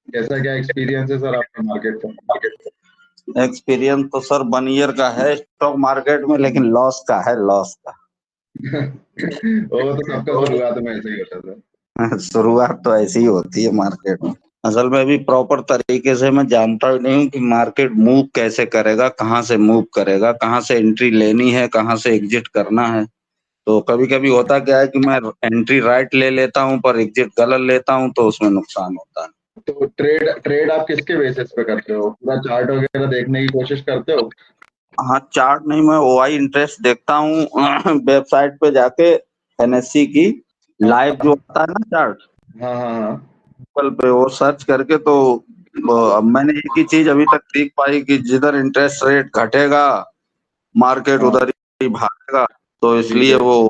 कैसा क्या एक्सपीरियंस है सर आपका मार्केट का? एक्सपीरियंस तो सर 1 ईयर का है स्टॉक मार्केट में, लेकिन लॉस का है, लॉस का। वो तो सबका शुरुआत में ऐसे ही होता था। शुरुआत तो ऐसी ही होती है मार्केट में। असल में अभी प्रॉपर तरीके से मैं जानता ही नहीं हूँ कि मार्केट मूव कैसे करेगा, कहाँ से मूव करेगा, कहाँ से एंट्री लेनी है, कहाँ से एग्जिट करना है। तो कभी कभी होता क्या है कि मैं एंट्री राइट ले लेता हूँ पर एग्जिट गलत लेता हूँ, तो उसमें नुकसान होता है। तो ट्रेड ट्रेड आप किसके बेसिस पे करते हो? पूरा चार्ट वगैरह देखने की कोशिश करते हो? हाँ, चार्ट नहीं, मैं ओआई इंटरेस्ट देखता हूँ वेबसाइट पे जाके, एनएससी की लाइव जो आता है ना चार्ट, हाँ हाँ हाँ। गूगल पे वो सर्च करके। तो अब मैंने एक ही चीज अभी तक सीख पाई कि जिधर इंटरेस्ट रेट घटेगा मार्केट हाँ उधर ही भागेगा। तो ठीक इसलिए है। वो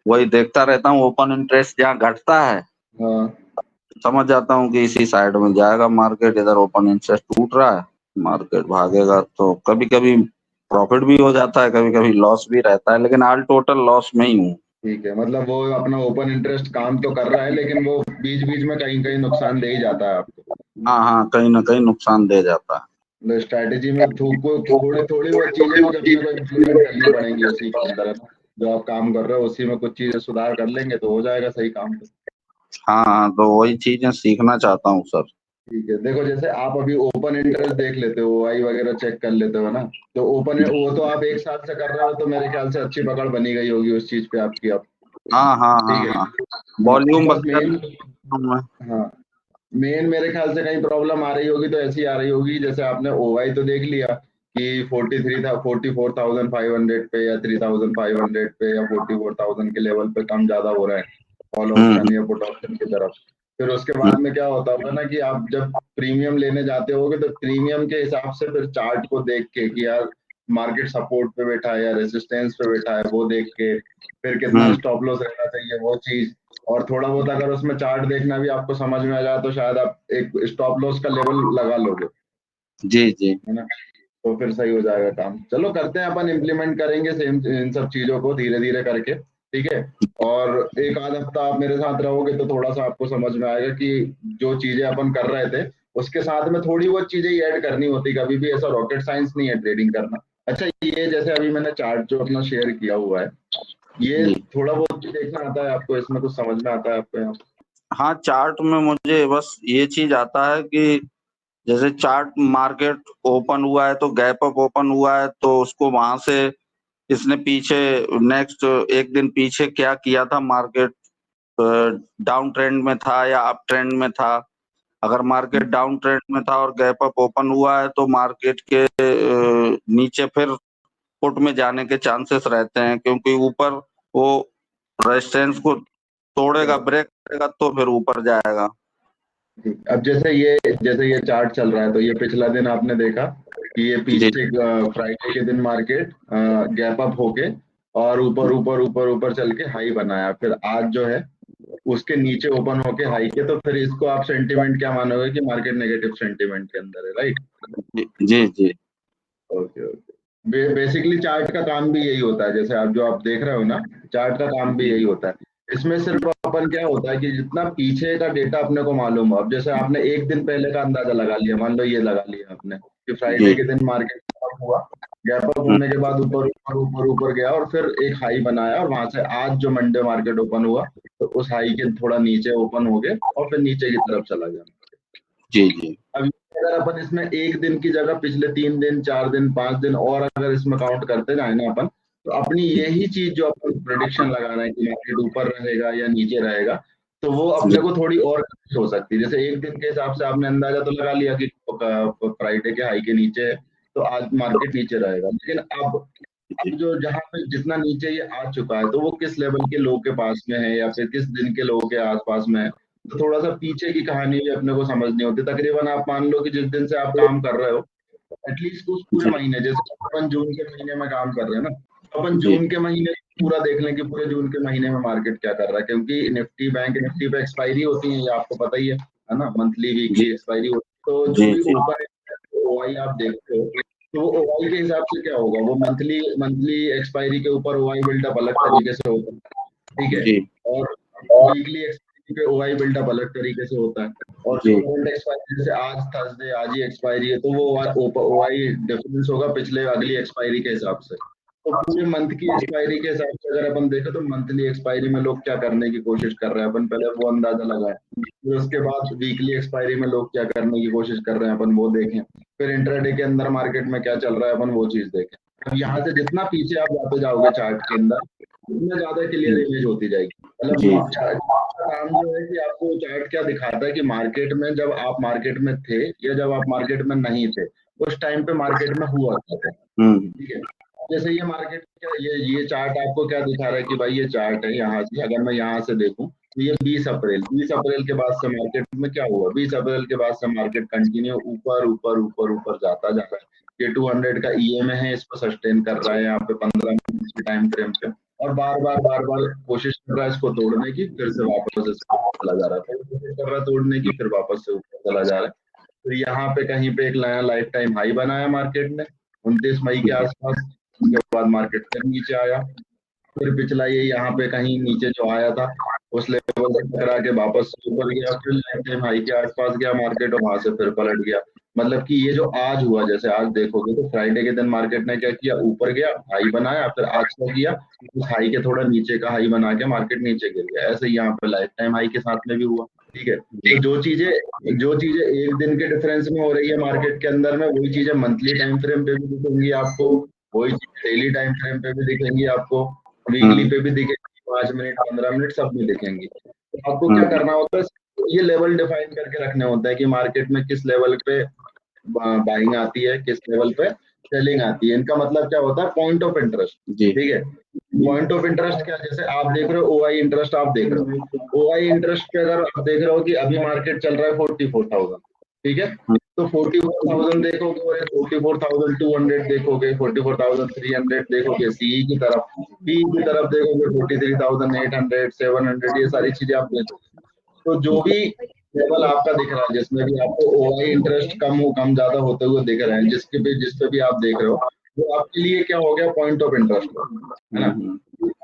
वही देखता रहता हूँ। ओपन इंटरेस्ट जहाँ घटता है हाँ समझ जाता हूँ कि इसी साइड में जाएगा मार्केट, इधर ओपन इंटरेस्ट टूट रहा है, मार्केट भागेगा। तो कभी कभी प्रॉफिट भी हो जाता है, कभी कभी लॉस भी रहता है, लेकिन ऑल टोटल लॉस में ही हूँ। ठीक है, मतलब वो अपना ओपन इंटरेस्ट काम तो कर रहा है, लेकिन वो बीच बीच में कहीं कहीं नुकसान दे ही जाता है आपको। हाँ हाँ, कहीं ना कहीं नुकसान दे जाता है। मतलब स्ट्रैटेजी में थोड़ी थोड़ी बहुत चीजें भी अपने को इम्प्लीमेंट करनी पड़ेंगी उसी के अंदर, है ना? जो आप काम कर रहे हो उसी में कुछ चीजें सुधार कर लेंगे तो हो जाएगा सही काम तो। हाँ हाँ, तो वही चीजें सीखना चाहता हूँ सर। ठीक है, देखो जैसे आप अभी ओपन इंटरेस्ट देख लेते हो, आई वगैरह चेक कर लेते हो ना, तो ओपन वो तो आप एक साल से कर रहे हो, तो मेरे ख्याल से अच्छी पकड़ बनी गई होगी उस चीज पे आपकी अब। हाँ हाँ हाँ ठीक है। हाँ, हाँ, अब वॉल्यूम बस वगैरह मेन, देखता हूँ मैं। हाँ मेन मेरे ख्याल से कहीं प्रॉब्लम आ रही होगी तो ऐसी आ रही होगी, जैसे आपने ओवाई तो देख लिया कि 43 था, 44,500 पे या 3,500 पे या 44,000 के लेवल पे कम ज्यादा हो रहा है कॉल हम्म ऑप्शन या पुट ऑप्शन की तरफ। फिर उसके बाद में क्या होता होगा ना कि आप जब प्रीमियम लेने जाते होगे तो प्रीमियम के हिसाब से फिर चार्ट को देख के कि यार मार्केट सपोर्ट पे बैठा है या रेजिस्टेंस पे बैठा है वो देख के, फिर कितना हम्म, स्टॉप लॉस रहना चाहिए वो चीज, और थोड़ा बहुत अगर उसमें चार्ट देखना भी आपको समझ में आ जाए तो शायद आप एक स्टॉप लॉस का लेवल लगा लोगे, जी जी। है ना? तो फिर सही हो जाएगा काम। चलो करते हैं, अपन इम्प्लीमेंट करेंगे सेम इन सब चीजों को धीरे धीरे करके। ठीक है। और एक आध हफ्ता आप मेरे साथ रहोगे तो थोड़ा सा आपको समझ में आएगा कि जो चीजें अपन कर रहे थे उसके साथ में थोड़ी बहुत चीजें ही ऐड करनी होती, कभी भी ऐसा रॉकेट साइंस नहीं है ट्रेडिंग करना। अच्छा, ये जैसे अभी मैंने चार्ट जो अपना शेयर किया हुआ है, ये जी थोड़ा बहुत भी देखना आता है आपको? इसमें कुछ समझ में आता है आपको यहाँ? हाँ, चार्ट में मुझे बस ये चीज आता है कि जैसे चार्ट मार्केट ओपन हुआ है तो गैप अप ओपन हुआ है, तो उसको वहां से इसने पीछे नेक्स्ट एक दिन पीछे क्या किया था मार्केट, डाउन ट्रेंड में था या अप ट्रेंड में था। अगर मार्केट डाउन ट्रेंड में था और गैप अप ओपन हुआ है तो मार्केट के नीचे फिर पुट में जाने के चांसेस रहते हैं, क्योंकि ऊपर वो रेजिस्टेंस को तोड़ेगा, ब्रेक करेगा तो फिर ऊपर जाएगा। ठीक। अब जैसे ये चार्ट चल रहा है तो ये पिछला दिन आपने देखा कि ये जी पीछे फ्राइडे के दिन मार्केट गैप अप होके और ऊपर ऊपर ऊपर ऊपर चल के हाई बनाया, फिर आज जो है उसके नीचे ओपन होके हाई के, तो फिर इसको आप सेंटीमेंट क्या मानोगे कि मार्केट नेगेटिव सेंटीमेंट के अंदर है, राइट? जी जी जी ओके ओके। बेसिकली चार्ट का काम भी यही होता है, जैसे आप जो आप देख रहे हो ना, चार्ट का काम भी यही होता है। इसमें सिर्फ अपन क्या होता है कि जितना पीछे का डेटा अपने को मालूम हो, अब जैसे आपने एक दिन पहले का अंदाजा लगा लिया, मान लो ये लगा लिया आपने कि फ्राइडे जी। के दिन मार्केट गैप हुआ, गैप अप होने के बाद ऊपर ऊपर ऊपर ऊपर गया और फिर एक हाई बनाया, और वहां से आज जो मंडे मार्केट ओपन हुआ तो उस हाई के थोड़ा नीचे ओपन हो गए और फिर नीचे की तरफ चला गया। जी जी अब अगर अपन इसमें एक दिन की जगह पिछले 3 दिन 4 दिन 5 दिन और अगर इसमें काउंट करते जाए ना अपन, तो अपनी यही चीज जो अपन प्रोडिक्शन लगा रहे हैं कि मार्केट ऊपर रहेगा या नीचे रहेगा, तो वो जी अपने को थोड़ी और हो सकती है। जैसे एक दिन के हिसाब से आपने अंदाजा तो लगा लिया कि फ्राइडे के हाई के नीचे है तो आज मार्केट नीचे रहेगा, लेकिन अब जी जो जहां पे जितना नीचे ये आ चुका है तो वो किस लेवल के लो के पास में है या फिर किस दिन के लो के आसपास में है, तो थोड़ा सा पीछे की कहानी भी अपने को समझनी होती है। तकरीबन आप मान लो कि जिस दिन से आप काम कर रहे हो, एटलीस्ट उस पूरे जी महीने, जैसे अपन जून के महीने में काम कर रहे हैं ना, तो अपन जी जून के महीने पूरा देख लें कि पूरे जून के महीने में मार्केट क्या कर रहा है, क्योंकि निफ्टी बैंक निफ्टी पे एक्सपायरी होती है, ये आपको पता ही है ना? मंथली जी वीकली एक्सपायरी होती है, तो जो जी भी जी ऊपर ओआई आप देखते हो, तो वो ओआई के हिसाब से क्या होगा, वो मंथली मंथली एक्सपायरी के ऊपर ओआई बिल्डअप अलग तरीके से होगा। ठीक है। जी और वीकली एक्सपायरी पे ओआई बिल्डअप अलग तरीके से होता है। और जी। करंट एक्सपायरी जैसे आज थर्सडे आज ही एक्सपायरी है तो वो ओआई डिफरेंस होगा पिछले अगली एक्सपायरी के हिसाब से। तो पूरे मंथ की एक्सपायरी के हिसाब से अगर अपन देखें तो मंथली एक्सपायरी में लोग क्या करने की कोशिश कर रहे हैं अपन पहले वो अंदाजा लगाएं, फिर उसके बाद वीकली एक्सपायरी में लोग क्या करने की कोशिश कर रहे हैं अपन वो देखें, फिर इंट्राडे के अंदर मार्केट में क्या चल रहा है अपन वो चीज देखें। अब यहाँ से जितना पीछे आप जाते जाओगे चार्ट के अंदर उतना ज्यादा क्लियर इमेज होती जाएगी। जी। मतलब चार्ट का काम जो है कि आपको चार्ट क्या दिखाता है कि मार्केट में जब आप मार्केट में थे या जब आप मार्केट में नहीं थे उस टाइम पे मार्केट में हुआ क्या था। ठीक है, जैसे ये मार्केट क्या ये चार्ट आपको क्या दिखा रहा है कि भाई ये चार्ट है यहाँ से अगर मैं यहाँ से देखूं तो ये 20 अप्रैल के बाद से मार्केट में क्या हुआ 20 अप्रैल के बाद से मार्केट कंटिन्यू ऊपर ऊपर ऊपर ऊपर जाता जा रहा है। ये 200 का ईएमए है इसको सस्टेन कर रहा है यहाँ पे 15 मिनट के टाइम फ्रेम पे और बार बार कोशिश कर रहा है इसको तोड़ने की फिर से वापस चला जा रहा है फिर कोशिश कर रहा है तोड़ने की फिर वापस से ऊपर चला जा रहा है। तो यहाँ पे कहीं पे एक नया लाइफ टाइम हाई बनाया मार्केट ने 29 मई के आसपास। उसके बाद मार्केट फिर नीचे आया फिर पिछला ये यहाँ पे कहीं नीचे जो आया था उस लेवल से टकरा के वापस ऊपर गया फिर लाइफ टाइम हाई के आसपास गया मार्केट और वहां से फिर पलट गया। मतलब कि ये जो आज हुआ जैसे आज देखोगे तो फ्राइडे के दिन मार्केट ने क्या किया ऊपर गया हाई बनाया फिर आज क्या किया उस हाई के थोड़ा नीचे का हाई बना के मार्केट नीचे गिर गया। ऐसे ही यहाँ पे लाइफ टाइम हाई के साथ में भी हुआ। ठीक है, तो जो चीजें एक दिन के डिफरेंस में हो रही है मार्केट के अंदर में वही चीजें मंथली टाइम फ्रेम पे भी दिखेंगी आपको, वही चीजें डेली टाइम फ्रेम पे भी दिखेंगी आपको, वीकली पे भी दिखेंगी 5 मिनट 15 मिनट सब में दिखेंगी। तो आपको क्या करना होता है ये लेवल डिफाइन करके रखने होता है कि मार्केट में किस लेवल पे बाइंग आती है किस लेवल पे सेलिंग आती है। इनका मतलब क्या होता है पॉइंट ऑफ इंटरेस्ट। ठीक है, पॉइंट ऑफ इंटरेस्ट क्या जैसे आप देख रहे हो ओआई इंटरेस्ट आप देख रहे हो ओआई इंटरेस्ट पे अगर आप देख रहे हो कि अभी मार्केट चल रहा है 44,000। ठीक है, तो 44,000 देखोगे और 44,200 देखोगे 44,300 देखोगे सीई की तरफ बी की तरफ देखोगे 43,800 700 ये सारी चीजें आप देखोगे। तो जो भी लेवल आपका दिख रहा है जिसमें भी आपको ओआई इंटरेस्ट कम ज्यादा होते हुए दिख रहे हैं जिस पे भी आप देख रहे हो वो आपके लिए क्या हो गया पॉइंट ऑफ इंटरेस्ट है ना।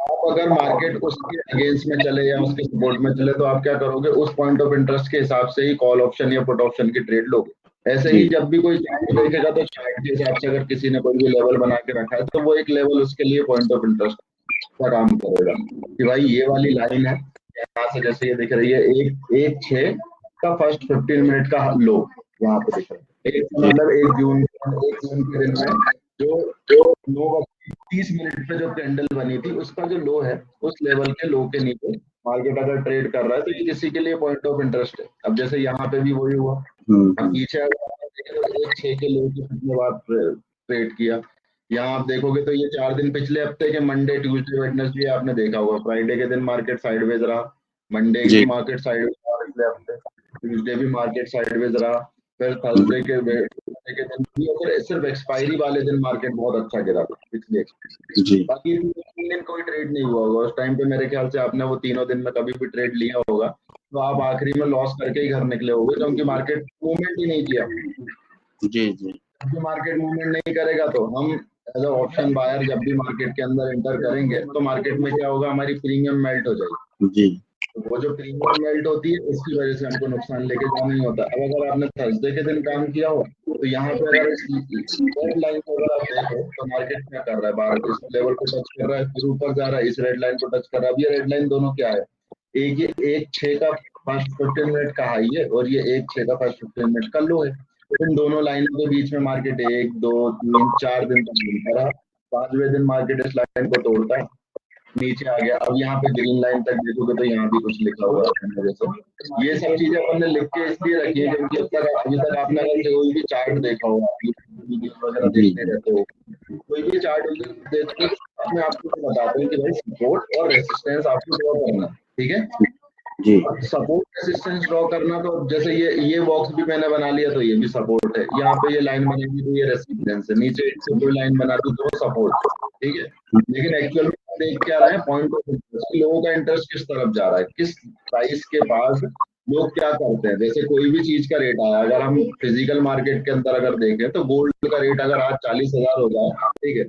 आप अगर मार्केट उसके अगेंस्ट में चले या उसके सपोर्ट में चले तो आप क्या करोगे उस पॉइंट ऑफ इंटरेस्ट के हिसाब से ही कॉल ऑप्शन या पुट ऑप्शन की ट्रेड लोगे। ऐसे ही जब भी कोई चार्ट देखेगा तो चार्ट के हिसाब से अगर किसी ने कोई भी लेवल बना के रखा है तो वो एक लेवल उसके लिए पॉइंट ऑफ इंटरेस्ट का काम करेगा कि भाई ये वाली लाइन है यहाँ से जैसे ये दिख रही है एक 6 का फर्स्ट 15 मिनट का लो यहाँ पे दिख रहा है एक मतलब 1 जून के दिन में जो 9:30 पे जो कैंडल बनी थी उसका जो लो है उस लेवल के लो के नीचे मार्केट अगर ट्रेड कर रहा है तो ये किसी के लिए पॉइंट ऑफ इंटरेस्ट है। अब जैसे यहाँ पे भी वही हुआ अब पीछे अगर आप देखें तो 1 6 के लो की पिछले बार ट्रेड किया। यहाँ आप देखोगे तो ये 4 दिन पिछले हफ्ते के मंडे ट्यूसडे वेडनेसडे आपने देखा होगा फ्राइडे के दिन मार्केट साइडवेज रहा मंडे की मार्केट साइडवेज रहा पिछले हफ्ते ट्यूसडे भी मार्केट साइडवेज रहा फिर थर्सडे के दिन भी और सिर्फ एक्सपायरी वाले दिन मार्केट बहुत अच्छा गिरा पिछले बाकी 3 दिन कोई ट्रेड नहीं हुआ होगा उस टाइम पे मेरे ख्याल से आपने वो तीनों दिन में कभी भी ट्रेड लिया होगा तो आप आखिरी में लॉस करके ही घर निकले होंगे क्योंकि मार्केट मूवमेंट ही नहीं किया। जब मार्केट मूवमेंट नहीं करेगा तो हम एज ऑप्शन बायर जब भी मार्केट के अंदर एंटर करेंगे तो मार्केट में क्या होगा हमारी प्रीमियम मेल्ट हो जाएगी। तो वो जो प्रीमियम मेल्ट होती है उसकी वजह से हमको नुकसान लेके जाना ही होता है। अब अगर आपने थर्सडे के दिन काम किया हो तो यहाँ पे अगर इस रेड लाइन को अगर आप देखो तो मार्केट क्या कर रहा है 12 इस लेवल को टच कर रहा है फिर ऊपर जा रहा है इस रेड लाइन को टच कर रहा है। अब ये रेड लाइन दोनों क्या है एक 6 का फर्स्ट 15 मिनट का हाई है और ये 1 6 का फर्स्ट 15 मिनट का लो है। इन दोनों लाइनों के बीच में मार्केट 1 2 3 4 दिन तक घूमता रहा 5वें दिन मार्केट इस लाइन को तोड़ता है नीचे आ गया। अब यहाँ पे ग्रीन लाइन तक देखोगे तो यहाँ भी कुछ लिखा हुआ है जैसे ये सब चीजें अपन ने लिख के इसलिए रखी है क्योंकि अभी तक आपने अगर कोई भी चार्ट देखा होगा वीडियो वगैरह देखते रहते हो कोई भी चार्ट देखते हो मैं आपको बताता हूँ कि भाई सपोर्ट और रेसिस्टेंस आपको ड्रॉ करना ठीक है जी। सपोर्ट रेसिस्टेंस ड्रॉ करना तो जैसे ये बॉक्स भी मैंने बना लिया तो ये भी सपोर्ट है यहाँ पे ये लाइन बनेगी तो ये रेसिस्टेंस है नीचे से कोई लाइन बना दी तो सपोर्ट ठीक है। लेकिन एक्चुअल में देख क्या रहे हैं पॉइंट ऑफ इंटरेस्ट लोगों का इंटरेस्ट किस तरफ जा रहा है किस प्राइस के पास लोग क्या करते हैं। जैसे कोई भी चीज का रेट आया अगर हम फिजिकल मार्केट के अंदर अगर देखें तो गोल्ड का रेट अगर आज 40,000 हो जाए ठीक है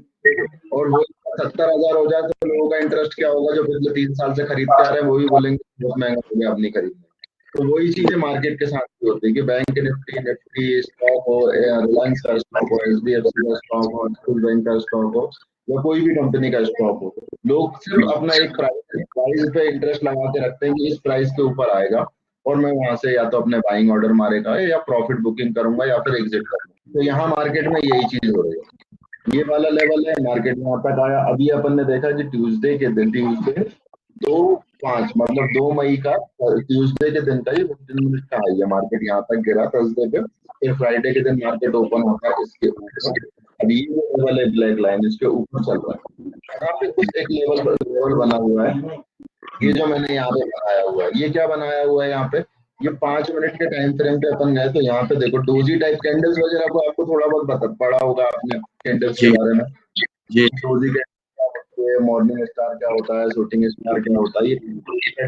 और वो 70,000 हो जाए तो लोगों का इंटरेस्ट क्या होगा जो पिछले 3 साल से खरीदते आ रहे हैं वो भी बोलेंगे बहुत महंगा हो गया अब नहीं खरीदना। तो वही चीजें मार्केट के साथ भी होती है कि बैंक निफ्टी स्टॉक हो, रिलायंस का स्टॉक हो, एचडीएफसी का स्टॉक हो, एक्सिस बैंक का स्टॉक हो, या कोई भी कंपनी का स्टॉक हो, लोग सिर्फ अपना एक प्राइस पे इंटरेस्ट लगा के रखते हैं कि इस प्राइस के ऊपर आएगा और मैं वहां से या तो अपने बाइंग ऑर्डर मारेगा या प्रॉफिट बुकिंग करूंगा या फिर एग्जिट करूंगा। तो यहाँ मार्केट में यही चीज हो रही है। ये वाला लेवल है, मार्केट यहाँ तक आया। अभी अपन ने देखा कि ट्यूसडे 2/5 मतलब 2 मई का ट्यूसडे के दिन का ये 15 मिनट का हाई है। मार्केट यहाँ तक गिरा थर्सडे पे, फिर फ्राइडे के दिन मार्केट ओपन होता है इसके ऊपर। अभी ये जो लेवल है ब्लैक लाइन, इसके ऊपर चल रहा है। यहाँ पे कुछ एक लेवल बना हुआ है, ये जो मैंने यहाँ पे बनाया हुआ है, ये क्या बनाया हुआ है यहाँ पे, ये 5 मिनट के टाइम फ्रेम पे अपन गए तो यहाँ पे देखो डोजी टाइप कैंडल्स वगैरह को आपको थोड़ा बहुत पढ़ा होगा आपने कैंडल्स के बारे में। जी डोजी कैंडल, मॉर्निंग स्टार क्या होता है, शूटिंग स्टार क्या होता है, ये क्या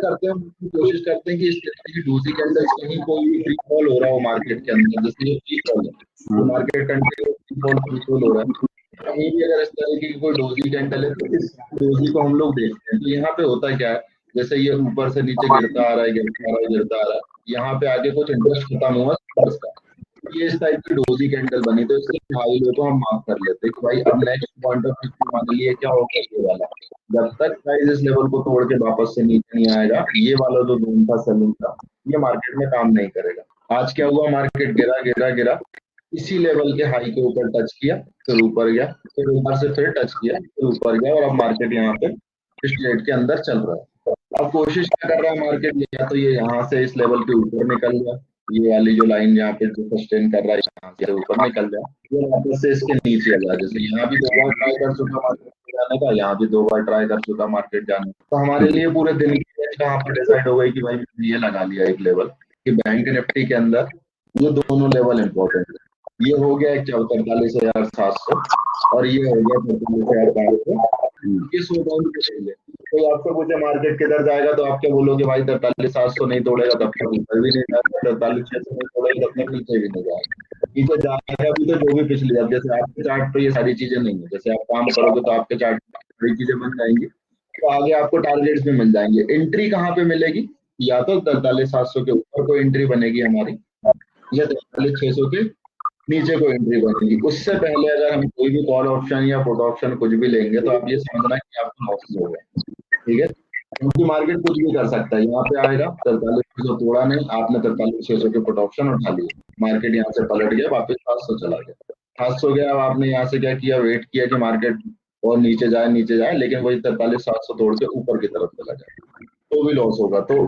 करते हैं, कोशिश करते हैं कि इस तरीके की डोजी कैंडल्स कहीं कोई भी फ्री फॉल हो रहा हो मार्केट के अंदर, जैसे ये फ्री फॉल है, तो मार्केट कंटिन्यू फ्री फॉल हो रहा है, कहीं भी अगर इस तरीके की कोई डोजी कैंडल है तो इस डोजी को हम लोग देखते हैं। तो यहाँ पे होता क्या है, जैसे ये ऊपर से नीचे गिरता आ रहा है, गिरता आ रहा है, गिरता आ रहा है, यहाँ पे आगे कुछ इंटरेस्ट खत्म हुआ का, ये इस टाइप की डोजी कैंडल बनी, तो इसके हाई लो को हम मार्क कर लेते हैं कि भाई अब नेक्स्ट पॉइंट ऑफ व्यू मान लिए क्या होगा, ये वाला। जब तक प्राइस इस लेवल को तोड़ के वापस से नीचे नहीं आएगा, ये वाला जो जोन था सेलिंग का, ये मार्केट में काम नहीं करेगा। आज क्या हुआ, मार्केट गिरा गिरा गिरा, इसी लेवल के हाई के ऊपर टच किया, फिर ऊपर गया, फिर ऊपर से फिर टच किया, फिर ऊपर गया, और अब मार्केट यहाँ पे इस ट्रेड के अंदर चल रहा है। अब कोशिश क्या कर रहा है मार्केट, या तो ये यहाँ से इस लेवल के ऊपर निकल जाए, ये वाली जो लाइन यहाँ पे जो सस्टेन कर रहा है यहाँ से ऊपर निकल जाए, ये वापस से इसके नीचे आ जाए। जैसे यहाँ भी 2 बार ट्राई कर चुका मार्केट जाने का, यहाँ भी 2 बार ट्राई कर चुका मार्केट जाने का। तो हमारे लिए पूरे दिन की रेंज कहाँ पर डिसाइड हो गई कि भाई ये लगा लिया एक लेवल कि बैंक निफ्टी के अंदर ये दोनों लेवल इंपॉर्टेंट है। ये हो गया 43,700 और ये हो गया 43,500। ये 100 पॉइंट के पहले कोई आपसे पूछे मार्केट किधर जाएगा तो आप क्या बोलोगे, भाई 43,700 नहीं तोड़ेगा तब तक ऊपर भी नहीं जाएगा, 43,600 नहीं तोड़ेगा तब तक नीचे भी नहीं जाएगा। नीचे जाएगा भी तो जो भी पिछले, अब जैसे आपके चार्ट पे ये सारी चीजें नहीं है, जैसे आप काम करोगे तो आपके चार्ट पे सारी चीजें बन जाएंगी, तो आगे आपको टारगेट्स भी मिल जाएंगे। एंट्री कहाँ पे मिलेगी, या तो 43,700 के ऊपर कोई एंट्री बनेगी हमारी, या 43,600 के नीचे को एंट्री बनेगी। उससे पहले अगर हम कोई भी कॉल ऑप्शन या पुट ऑप्शन कुछ भी लेंगे तो आप ये समझना कि आपको लॉस होगा, ठीक है, क्योंकि मार्केट कुछ भी कर सकता है। यहाँ पे आएगा 43,600 तोड़ा नहीं, आपने 43,600 के पुट ऑप्शन उठा लिए, मार्केट यहाँ से पलट गया, वापस 700 चला गया, 700 गया। अब आपने यहाँ से क्या किया, वेट किया कि मार्केट और नीचे जाए, लेकिन वही 43,700 तोड़ के ऊपर की तरफ चला जाए, तो भी लॉस होगा। तो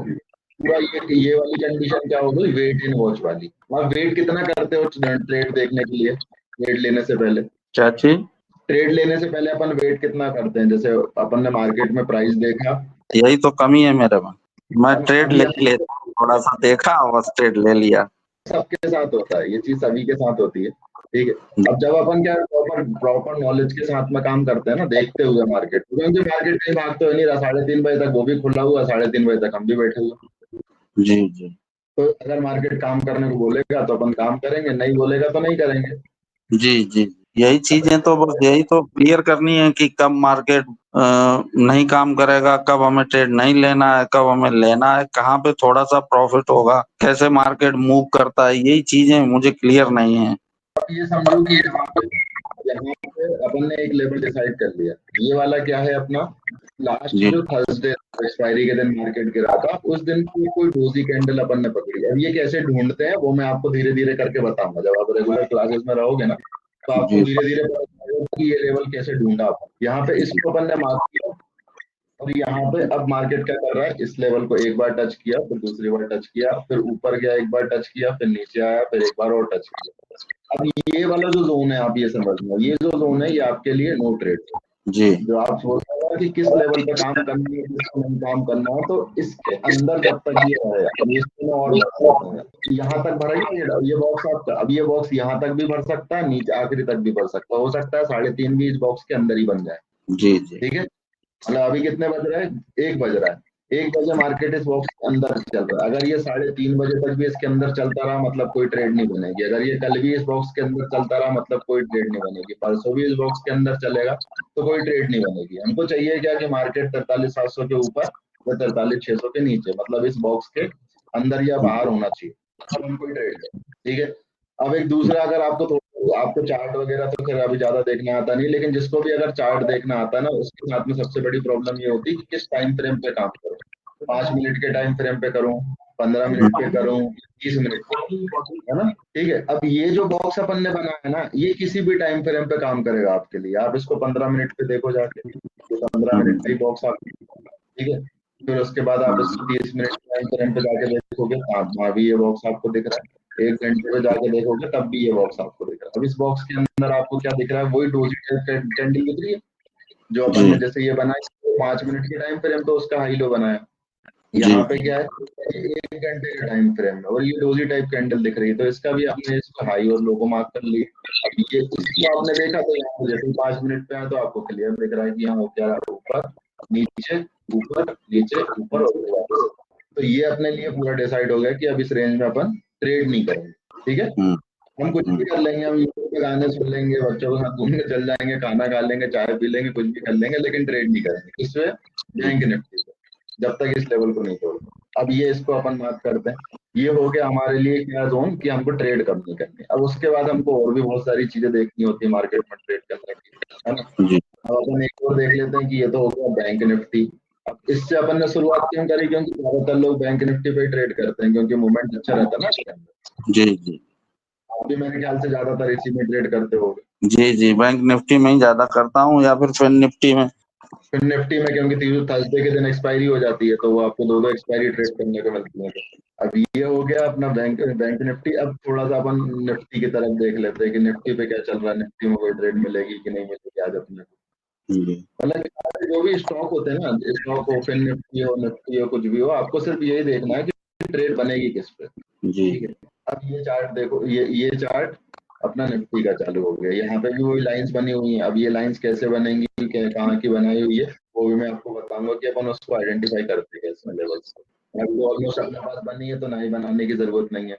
पूरा ये वाली कंडीशन क्या हो गई, वेट इन वॉच वाली। आप वेट कितना करते हो ट्रेड देखने के लिए, ट्रेड लेने से पहले? क्या चीज? ट्रेड लेने से पहले अपन वेट कितना करते हैं? जैसे अपन ने मार्केट में प्राइस देखा, यही तो कमी है मेरे में, मैं ट्रेड ले अभी लेता हूँ, थोड़ा सा देखा बस ट्रेड ले लिया। सबके साथ होता है, ये चीज सभी के साथ होती है, ठीक है। अब जब अपन क्या प्रॉपर नॉलेज के साथ में काम करते हैं ना, देखते हुए मार्केट, क्योंकि मार्केट कहीं भाग तो नहीं रहा, 3:30 बजे तक वो भी खुला हुआ, 3:30 बजे तक हम भी बैठे हुए। जी जी तो अगर मार्केट काम करने को बोलेगा तो अपन काम करेंगे, नहीं बोलेगा तो नहीं करेंगे। जी जी, यही चीजें तो बस यही तो क्लियर करनी है कि कब मार्केट नहीं काम करेगा, कब हमें ट्रेड नहीं लेना है, कब हमें लेना है, कहाँ पे थोड़ा सा प्रॉफिट होगा, कैसे मार्केट मूव करता है, यही चीजें मुझे क्लियर नहीं है। ये समझो कि यहाँ पे अपन ने एक लेवल डिसाइड कर लिया, ये वाला क्या है अपना, लास्ट जी जो थर्सडे एक्सपायरी के दिन मार्केट गिरा था, उस दिन की कोई डोजी कैंडल अपन ने पकड़ी। अब ये कैसे ढूंढते हैं वो मैं आपको धीरे धीरे करके बताऊंगा, जब आप रेगुलर क्लासेस में रहोगे ना तो आपको जी धीरे धीरे पता चलेगा कि ये लेवल कैसे ढूंढा अपन। यहाँ पे इसको अपन ने मार्क किया, और यहाँ पे अब मार्केट क्या कर रहा है, इस लेवल को एक बार टच किया, फिर दूसरी बार टच किया, फिर ऊपर गया, एक बार टच किया, फिर नीचे आया, फिर एक बार और टच किया। अब ये वाला जो जोन है, आप ये समझना, ये जो जोन है ये आपके लिए नो ट्रेड। जी जो आप सोच रहे हो कि किस लेवल पे काम करना है, किस पे नहीं काम करना है, तो इसके अंदर जब तक ये रहेगा, अब इसमें और बढ़ सकता है, यहाँ तक भरेगा ये बॉक्स आपका, अब ये बॉक्स यहाँ तक भी भर सकता है, नीचे आखिरी तक भी भर सकता है, हो सकता है 3:30 भी इस बॉक्स के अंदर ही बन जाए, जी जी ठीक है। मतलब अभी कितने बज रहे हैं, 1 बज रहा है, 1 बजे मार्केट इस बॉक्स के अंदर चल रहा है। अगर ये 3:30 बजे तक भी इसके अंदर चलता रहा, मतलब कोई ट्रेड नहीं बनेगी। अगर ये कल भी इस बॉक्स के अंदर चलता रहा, मतलब कोई ट्रेड नहीं बनेगी। परसों भी इस बॉक्स के अंदर चलेगा तो कोई ट्रेड नहीं बनेगी। हमको चाहिए क्या कि मार्केट 43,700 के ऊपर 43,600 के नीचे, मतलब इस बॉक्स के अंदर या बाहर होना चाहिए, अब हम कोई ट्रेड करें। ठीक है, अब एक दूसरा, अगर आपको चार्ट वगैरह तो खैर अभी ज्यादा देखना आता नहीं, लेकिन जिसको भी अगर चार्ट देखना आता है ना, उसके साथ में सबसे बड़ी प्रॉब्लम ये होती है कि किस टाइम फ्रेम पे काम करूं, 5 मिनट के टाइम फ्रेम पे करूं, 15 मिनट पे करूं, 30 मिनट पे, है ना। ठीक है, अब ये जो बॉक्स अपन ने बनाया है ना, ये किसी भी टाइम फ्रेम पे काम करेगा आपके लिए। आप इसको 15 मिनट पे देखो जाके, तो 15 मिनट का ही बॉक्स आप, ठीक है। फिर उसके बाद आप इसको 30 मिनट टाइम फ्रेम पे जाके देखोगे, वहां भी ये बॉक्स आपको दिख रहा है। 1 घंटे पे जाके देखोगे तब भी ये बॉक्स आपको दिख रहा है। अब इस बॉक्स के अंदर आपको क्या दिख रहा है, वही डोजी कैंडल दिख रही है जो अपन ने जैसे ये बनाई, 5 मिनट के टाइम फ्रेम पे उसका हाई लो बनाया। यहाँ पे क्या है, 1 घंटे का टाइम फ्रेम है और ये डोजी टाइप कैंडल दिख रही है, तो इसका भी आपने इसको हाई और लो को मार्क कर लिया। अब ये इसको आपने देखा तो यहाँ पे जैसे 5 मिनट पे है तो आपको क्लियर दिख रहा है कि यहाँ क्या है, ऊपर नीचे ऊपर नीचे ऊपर और वापस। तो ये अपने लिए पूरा डिसाइड हो गया कि अब इस रेंज में अपन ट्रेड नहीं करेंगे। ठीक है, हम कुछ भी कर लेंगे, हम यूट्यूब पे गाने सुन लेंगे, बच्चों के साथ घूमने चल जाएंगे, खाना खा लेंगे, चाय पी लेंगे, कुछ भी कर लेंगे, लेकिन ट्रेड नहीं करेंगे। किससे? बैंक निफ्टी पे, जब तक इस लेवल को नहीं तोड़ते। अब ये इसको अपन बात करते हैं, ये हो गया हमारे लिए क्या जोन कि हमको ट्रेड करनी करनी। अब उसके बाद हमको और भी बहुत सारी चीजें देखनी होती है मार्केट में ट्रेड करने की, है ना। अब अपन एक और देख लेते हैं कि ये तो हो गया बैंक निफ्टी। अब इससे अपन ने शुरुआत क्यों करी, क्योंकि ज्यादातर लोग बैंक निफ्टी पे ट्रेड करते हैं, क्योंकि मूवमेंट अच्छा रहता है ना इसके अंदर। जी जी आप भी मेरे ख्याल से ज्यादातर इसी में ट्रेड करते होगे। जी जी, बैंक निफ्टी में ही ज्यादा करता हूँ या फिर फिन निफ्टी में। फिर निफ्टी में क्योंकि थर्सडे के दिन एक्सपायरी हो जाती है, तो वो आपको दो दो एक्सपायरी ट्रेड करने को मिलती है। अब ये हो गया अपना बैंक बैंक निफ्टी। अब थोड़ा सा अपन निफ्टी की तरफ देख लेते हैं कि निफ्टी पे क्या चल रहा है, निफ्टी में कोई ट्रेड मिलेगी कि नहीं मिलेगी आज अपने को। मतलब जो भी स्टॉक होते हैं ना, स्टॉक हो, फिन निफ्टी हो, कुछ भी हो, आपको सिर्फ यही देखना है कि ट्रेड बनेगी किस पे। ठीक है, अब ये चार्ट देखो, ये चार्ट अपना निफ्टी का चालू हो गया, यहाँ पे भी वही लाइंस बनी हुई हैं। अब ये लाइंस कैसे बनेंगी, कहाँ की बनाई हुई है, वो भी मैं आपको बताऊंगा कि अपन उसको आइडेंटिफाई करते हैं कैसे लेवल्स को। अभी तो ऑलमोस्ट अपने पास बनी है तो नहीं बनाने की जरूरत नहीं है।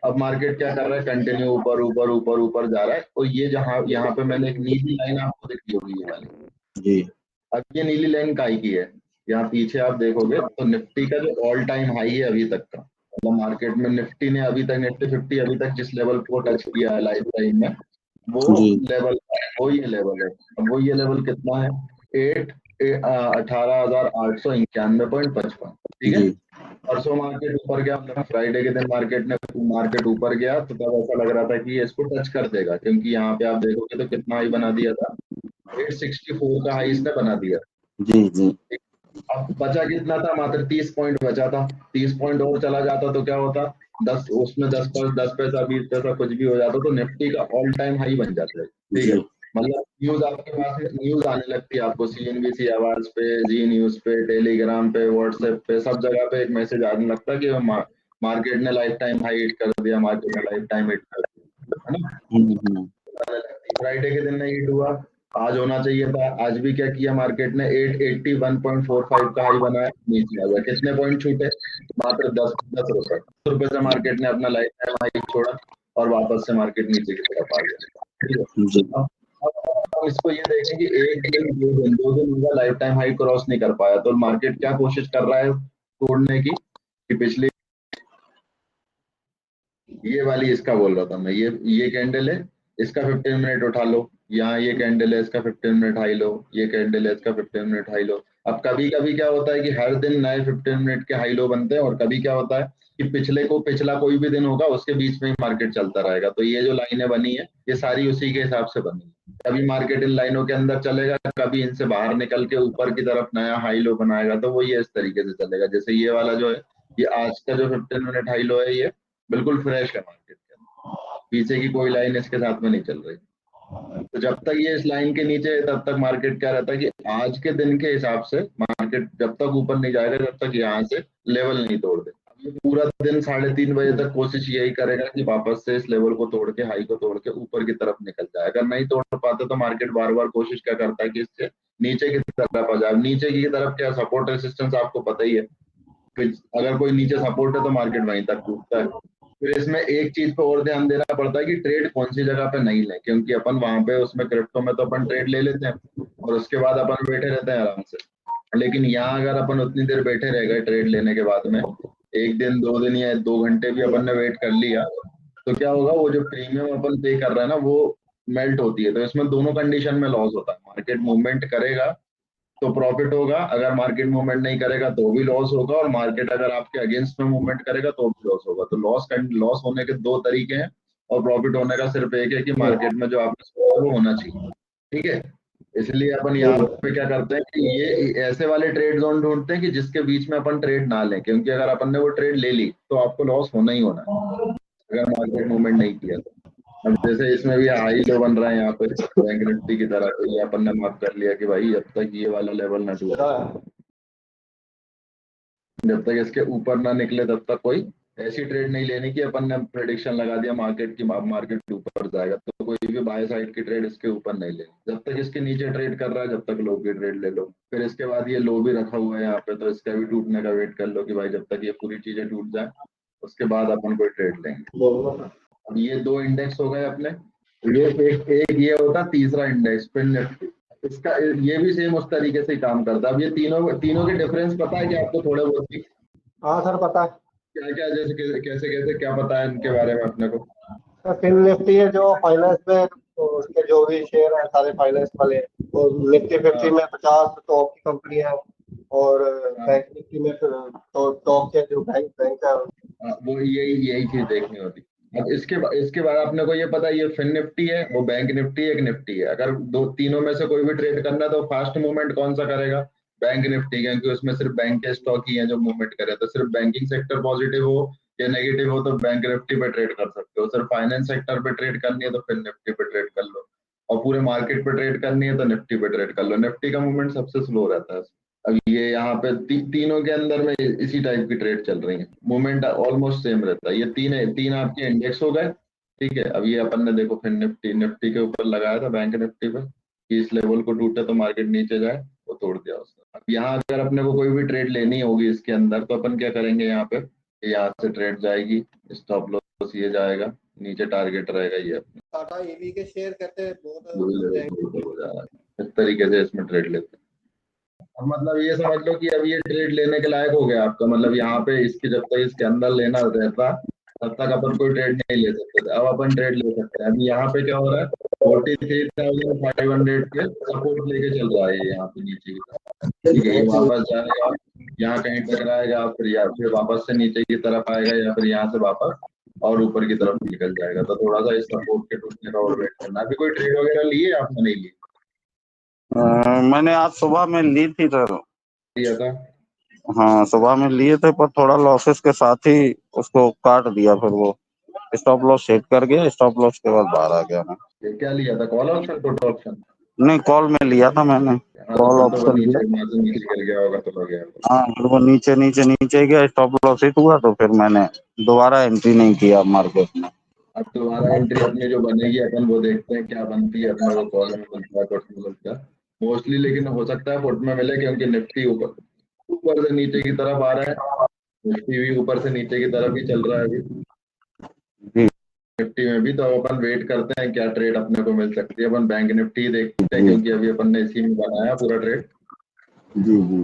अब मार्केट क्या कर रहा है, कंटिन्यू ऊपर ऊपर ऊपर ऊपर जा रहा है, और ये जहाँ यहाँ पे मैंने एक नीली लाइन आपको दिखी होगी, ये वाली। अब ये नीली लाइन काय की है, यहाँ पीछे आप देखोगे तो निफ्टी का जो ऑल टाइम हाई है अभी तक का, मतलब मार्केट में निफ्टी ने अभी तक, निफ्टी 50 अभी तक जिस लेवल को टच किया है लाइफ टाइम में, वो लेवल, वो ये लेवल है। अब वो ये लेवल कितना है, 18,891.55। ठीक है, परसों मार्केट ऊपर गया, मतलब फ्राइडे के दिन मार्केट ऊपर गया, तो तब ऐसा लग रहा था कि ये इसको टच कर देगा, क्योंकि यहाँ पे आप देखोगे तो कितना हाई बना दिया था, 864 का हाई इसने बना दिया। जी जी अब बचा कितना था, मात्र 30 पॉइंट बचा था। 30 पॉइंट और चला जाता तो क्या होता, 10 उसमें 10 पैसा 20 पैसा कुछ भी हो जाता तो निफ्टी का ऑल टाइम हाई बन जाता है। ठीक है, मतलब न्यूज आपके पास न्यूज आने लगती है, आपको सीएनबीसी आवाज पे, जी न्यूज पे, टेलीग्राम पे, व्हाट्सएप पे, सब जगह पे एक मैसेज आने लगता है कि मार्केट ने लाइफ टाइम हाई हिट कर दिया, मार्केट ने लाइफ टाइम हिट कर दिया, है ना। फ्राइडे के दिन नहीं हिट हुआ, आज होना चाहिए था। आज भी क्या किया मार्केट ने, 881.45 का हाई बनाया, नीचे आ गया। कितने पॉइंट छूटे, मात्र 10 रुपए। 10 रुपए से मार्केट ने अपना लाइफ टाइम हाई छोड़ा और वापस से मार्केट नीचे की तरफ आ गया। ठीक है, अब हम इसको ये देखें कि एक दिन, 2 दिन उनका लाइफ टाइम हाई क्रॉस नहीं कर पाया, तो मार्केट क्या कोशिश कर रहा है तोड़ने की, कि पिछली, ये वाली इसका बोल रहा था मैं, ये कैंडल है, इसका 15 मिनट उठा लो, यहाँ ये कैंडल है, इसका 15 मिनट हाई लो, ये कैंडल है, इसका 15 मिनट हाई लो। अब कभी कभी क्या होता है कि हर दिन नए 15 मिनट के हाई लो बनते हैं, और कभी क्या होता है कि पिछला कोई भी दिन होगा उसके बीच में ही मार्केट चलता रहेगा। तो ये जो लाइनें बनी है ये सारी उसी के हिसाब से बनी है। कभी मार्केट इन लाइनों के अंदर चलेगा, कभी इनसे बाहर निकल के ऊपर की तरफ नया हाई लो बनाएगा, तो वो ये इस तरीके से चलेगा। जैसे ये वाला जो है, ये आज का जो 15 मिनट हाई लो है, ये बिल्कुल फ्रेश है मार्केट के अंदर, पीछे की कोई लाइन इसके साथ में नहीं चल रही। तो जब तक ये इस लाइन के नीचे है तब तक मार्केट क्या रहता है कि आज के दिन के हिसाब से मार्केट जब तक ऊपर नहीं जाएगा, जब तक यहाँ से लेवल नहीं तोड़ दे। ये पूरा दिन 3:30 बजे तक कोशिश यही करेगा कि वापस से इस लेवल को तोड़ के, हाई को तोड़ के ऊपर की तरफ निकल जाए। अगर नहीं तोड़ पाते तो मार्केट बार बार कोशिश क्या करता है कि इससे नीचे की तरफ आ जाए। नीचे की तरफ क्या, सपोर्ट रेसिस्टेंस आपको पता ही है, अगर कोई नीचे सपोर्ट है तो मार्केट वहीं तक टूटता है। फिर इसमें एक चीज पे और ध्यान देना पड़ता है कि ट्रेड कौन सी जगह पे नहीं लें, क्योंकि अपन वहां पे उसमें क्रिप्टो में तो अपन ट्रेड ले लेते हैं और उसके बाद अपन बैठे रहते हैं आराम से। लेकिन यहाँ अगर अपन उतनी देर बैठे रह गए ट्रेड लेने के बाद में, 1 दिन 2 दिन या 2 घंटे भी अपन ने वेट कर लिया, तो क्या होगा, वो जो प्रीमियम अपन पे कर रहे हैं ना वो मेल्ट होती है। तो इसमें दोनों कंडीशन में लॉस होता है। मार्केट मूवमेंट करेगा तो प्रॉफिट होगा, अगर मार्केट मूवमेंट नहीं करेगा तो भी लॉस होगा, और मार्केट अगर आपके अगेंस्ट में मूवमेंट करेगा तो भी लॉस होगा। तो लॉस होने के 2 तरीके हैं, और प्रॉफिट होने का सिर्फ एक है कि मार्केट में जो आपने सोचा वो होना चाहिए। ठीक है, इसलिए अपन यहाँ पे क्या करते हैं कि ये ऐसे वाले ट्रेड जोन ढूंढते हैं कि जिसके बीच में अपन ट्रेड ना लें, क्योंकि अगर अपन ने वो ट्रेड ले ली तो आपको लॉस होना ही होना है अगर मार्केट मूवमेंट नहीं किया तो। अब जैसे इसमें भी हाई लो बन रहा है यहाँ पे बैंक निफ्टी की तरह, तो ये अपन ने मार्क कर लिया कि भाई जब तक ये वाला लेवल ना टूटे, जब तक इसके ऊपर ना निकले, तब तक कोई ऐसी ट्रेड नहीं लेनी कि अपन ने प्रेडिक्शन लगा दिया मार्केट की मार्केट ऊपर जाएगा तो कोई भी बाय साइड की ट्रेड इसके ऊपर नहीं लेनी। जब तक इसके नीचे ट्रेड कर रहा है, जब तक लो की ट्रेड ले लो। फिर इसके बाद ये लो भी रखा हुआ है यहाँ पे, तो इसका भी टूटने का वेट कर लो कि भाई जब तक ये पूरी चीजें टूट जाए उसके बाद अपन कोई ट्रेड लेंगे। अब ये 2 इंडेक्स हो गए अपने। ये एक ये होता, तीसरा इंडेक्स फिर निफ्टी, इसका ये भी सेम उस तरीके से ही काम करता है। अब ये तीनों तीनों के डिफरेंस पता है कि आपको थोड़े बहुत ही? हाँ सर पता है। क्या क्या, जैसे कैसे कैसे क्या पता है इनके बारे में अपने को? सर फिन निफ्टी है जो फाइनेंस में, तो उसके जो भी शेयर है सारे फाइनेंस वाले हैं। और निफ्टी 50 में 50 टॉप की कंपनी है, और बैंक निफ्टी में तो टॉप के जो बैंक है। वो यही चीज देखनी होती। अब इसके बाद अपने को ये पता है ये फिन निफ्टी है, वो बैंक निफ्टी एक निफ्टी है। अगर तीनों में से कोई भी ट्रेड करना है तो फास्ट मूवमेंट कौन सा करेगा? बैंक निफ्टी, क्योंकि उसमें सिर्फ बैंक के स्टॉक ही है जो मूवमेंट करे। तो सिर्फ बैंकिंग सेक्टर पॉजिटिव हो या नेगेटिव हो तो बैंक निफ्टी पे ट्रेड कर सकते हो। सिर्फ फाइनेंस सेक्टर पे ट्रेड करनी है तो फिर निफ्टी पे ट्रेड कर लो, और पूरे मार्केट पे ट्रेड करनी है तो निफ्टी पे ट्रेड कर लो। निफ्टी का मूवमेंट सबसे स्लो रहता है। अब ये यहाँ पे तीनों के अंदर में इसी टाइप की ट्रेड चल रही है, मूवमेंट ऑलमोस्ट सेम रहता है। ये तीन आपके इंडेक्स हो गए। ठीक है, अब ये अपन ने देखो फिर निफ्टी के ऊपर लगाया था बैंक निफ्टी पे कि इस लेवल को टूटे तो मार्केट नीचे जाए, वो तोड़ दिया उसने। अब यहाँ अगर अपने को कोई भी ट्रेड लेनी होगी इसके अंदर तो अपन क्या करेंगे, यहाँ पे यहाँ से ट्रेड जाएगी, स्टॉप लॉस ये जाएगा, नीचे टारगेट रहेगा ये अपना, टाटा ईवी के शेयर कहते हैं बहुत हो जा रहा है। इस तरीके से इसमें ट्रेड लेते हैं। अब मतलब ये समझ लो कि अब ये ट्रेड लेने के लायक हो गया आपका, मतलब यहाँ पे इसकी जब तक इसके अंदर लेना रहता तब तक अपन कोई ट्रेड नहीं ले सकते थे। अब अपन ट्रेड ले सकते हैं। अभी यहाँ पे क्या हो रहा है, 43,500 के सपोर्ट लेके चल रहा है यहाँ पे नीचे की तरफ। ठीक है, ये वापस जाएगा, यहाँ कहीं टकराएगा, फिर वापस से नीचे की तरफ आएगा, या फिर यहाँ से वापस और ऊपर की तरफ निकल जाएगा। तो थोड़ा सा इस सपोर्ट के टूटने का और वेट करना। अभी कोई ट्रेड वगैरह लिए आपने? नहीं लिए? मैंने आज सुबह में ली थी सर। लिया था? हाँ सुबह में लिए थे, पर थोड़ा लॉसेस के साथ ही उसको काट दिया। फिर वो स्टॉप लॉस सेट कर गया, स्टॉप लॉस के बाद बाहर आ गया मैं। ये क्या लिया था, कॉल ऑप्शन पुट ऑप्शन? नहीं, कॉल में लिया था मैंने, हाँ, कॉल तो वो ऑप्शन लिया। नीचे गिर गया होगा तो हो गया। हाँ फिर वो नीचे गया, स्टॉप लॉस हिट हुआ, तो फिर मैंने दोबारा एंट्री नहीं किया मार्केट में। अब दोबारा एंट्री अपनी जो बनेगी अपन वो देखते हैं क्या बनती है। अपने को कॉल में मिलता है, पुट में मिलता है मोस्टली, लेकिन हो सकता है पुट में मिले क्योंकि निफ्टी ऊपर ऊपर से नीचे की तरफ आ रहा है। निफ्टी भी ऊपर से नीचे की तरफ ही चल रहा है अभी जी निफ्टी में भी। तो अपन वेट करते हैं क्या ट्रेड अपने को मिल सकती है। अपन बैंक निफ्टी देखते हैं क्योंकि अभी अपन ने इसी में बनाया पूरा ट्रेड। जी जी।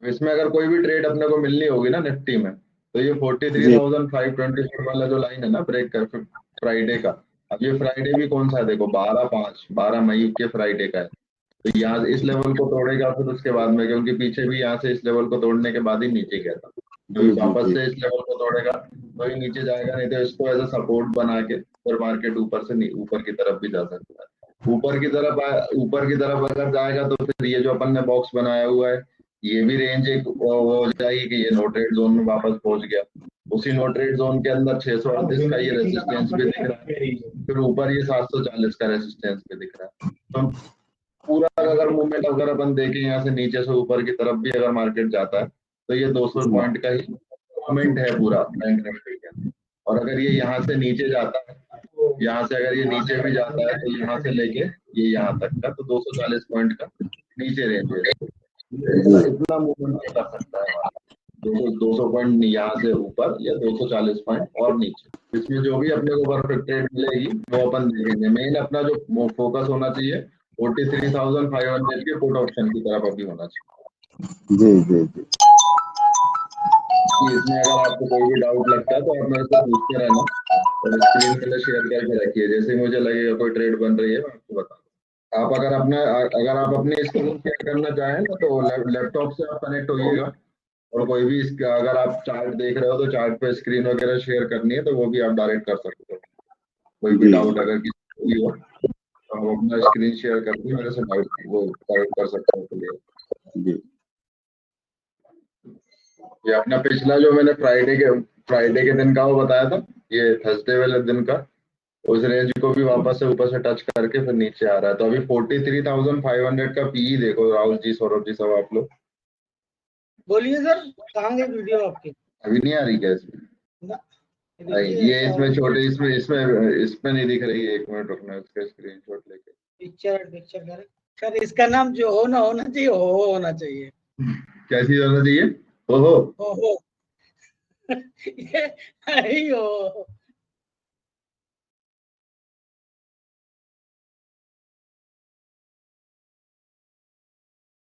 इसमें अगर कोई भी ट्रेड अपने को मिलनी होगी ना निफ्टी में, तो ये 43,524 वाला जो लाइन है ना ब्रेक कर फ्राइडे का। अब ये फ्राइडे भी कौन सा है देखो, 12 मई के फ्राइडे का है। तो यहाँ इस लेवल को तोड़ेगा, फिर उसके बाद में, क्योंकि पीछे भी यहाँ से इस लेवल को तोड़ने के बाद ही नीचे गया था, तो वापस से इस लेवल को तोड़ेगा तो ही नीचे जाएगा, नहीं तो इसको एज अ सपोर्ट बना के फिर मार्केट ऊपर की तरफ भी जा सकता है। ऊपर की तरफ अगर जाएगा तो फिर ये जो अपन ने बॉक्स बनाया हुआ है ये भी रेंज एक वो हो जाएगी कि ये नो ट्रेड जोन में वापस पहुंच गया। उसी नो ट्रेड जोन के अंदर 638 का ये रेसिस्टेंस भी दिख रहा है, फिर ऊपर ये 740 का रेसिस्टेंस भी दिख रहा है। तो पूरा अगर मूवमेंट अगर अपन देखें यहाँ से नीचे से ऊपर की तरफ भी अगर मार्केट जाता है तो ये 200 पॉइंट का ही मूवमेंट है पूरा बैंक निफ्टी का। और अगर ये यहाँ से नीचे जाता है, यहाँ से अगर ये नीचे भी जाता है तो यहाँ से लेके ये यहाँ तक का तो 240 पॉइंट का नीचे रेंज है। इतना मूवमेंट कर सकता है 200 पॉइंट यहाँ से ऊपर या 240 पॉइंट और नीचे। इसमें जो भी अपने को परफेक्ट ट्रेड मिलेगी वो अपन देखेंगे। मेन अपना जो फोकस होना चाहिए 43,500 के पुट ऑप्शन की तरफ अभी होना चाहिए। जी जी जी कि इसमें अगर आपको कोई भी डाउट लगता है तो आप मेरे से पूछते रहना और स्क्रीन पहले शेयर करके रखिए। जैसे ही मुझे लगेगा कोई ट्रेड बन रही है मैं आपको बताऊँ। आप अगर आप अपने स्क्रीन शेयर करना चाहें ना तो लैपटॉप से आप कनेक्ट होइएगा और कोई भी अगर आप चार्ट देख रहे हो तो चार्ट पे स्क्रीन वगैरह शेयर करनी है तो वो भी आप डायरेक्ट कर सकते हो। कोई भी जी डाउट अगर किसी को भी हो तो हम अपना स्क्रीन शेयर करके मेरे से डाउट वो डाउट कर सकते हो। तो जी ये अपना पिछला जो मैंने फ्राइडे के दिन का वो बताया था, ये थर्सडे वाले दिन का, उस रेंज को भी वापस से ऊपर से टच करके फिर नीचे आ रहा है। तो अभी 43,500 का पीई देखो राहुल जी, सौरभ जी, सब आप लोग। बोलिए सर, कहाँ गई वीडियो आपकी? अभी नहीं आ रही क्या इसमें? ना, नहीं, ये इसमें छोटे इसमें नहीं दिख रही है। 1 मिनट रुकना, इसका स्क्रीनशॉट लेके। पिक्चर सर, इसका नाम जो हो ना होना चाहिए, हो होना चाहिए। क्या चीज होना चाहिए? हो हो ये है ही हो।